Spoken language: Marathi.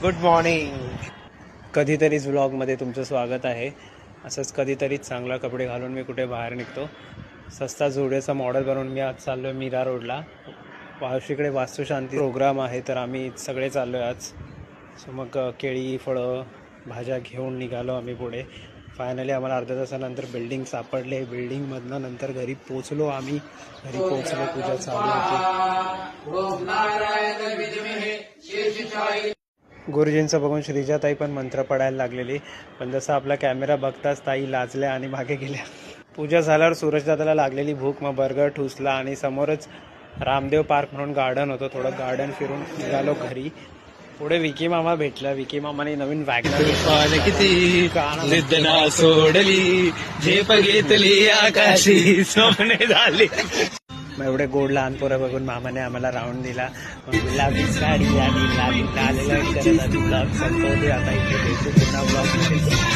Good morning. कधीतरीच व्लॉगमध्ये तुमचं स्वागत आहे. असंच कधीतरीच चांगला कपडे घालून मी कुठे बाहेर निघतो. सस्ता जोड्याचा मॉडेल बनवून मी आज चाललो आहे मीरा रोडला. वावशीकडे वास्तुशांती प्रोग्राम आहे, तर आम्ही सगळे चाललो आहे आज. सो मग केळी फळं भाज्या घेऊन निघालो आम्ही पुढे. फायनली आम्हाला अर्ध्या तासानंतर बिल्डिंग सापडले. बिल्डिंगमधनं नंतर घरी पोचलो आम्ही. घरी पोचलो, पूजा चालू होती. गुरुजींचं बघून श्रीजाताई पण मंत्र पडायला लागलेली, पण जसं आपला कॅमेरा बघताच ताई लाजल्या आणि मागे गेल्या. पूजा झाल्यावर सूरजदादाला लागलेली भूक, मग बर्गर ठुसला आणि समोरच रामदेव पार्क म्हणून गार्डन होतं. थोडं गार्डन फिरून निघालो घरी. पुढे विकी मामा भेटला. विकी मामाने नवीन वॅगनर किती जिद्दना सोडली, झेप घेतली आकाशी स्वप्ने झाली. मग एवढे गोड लहान पोरं बघून मामाने आम्हाला राऊंड दिला. मग गुलाबी साडी आणि लाल ब्लॉग संपवते. आता इथे भेटू पुन्हा ब्लॉग.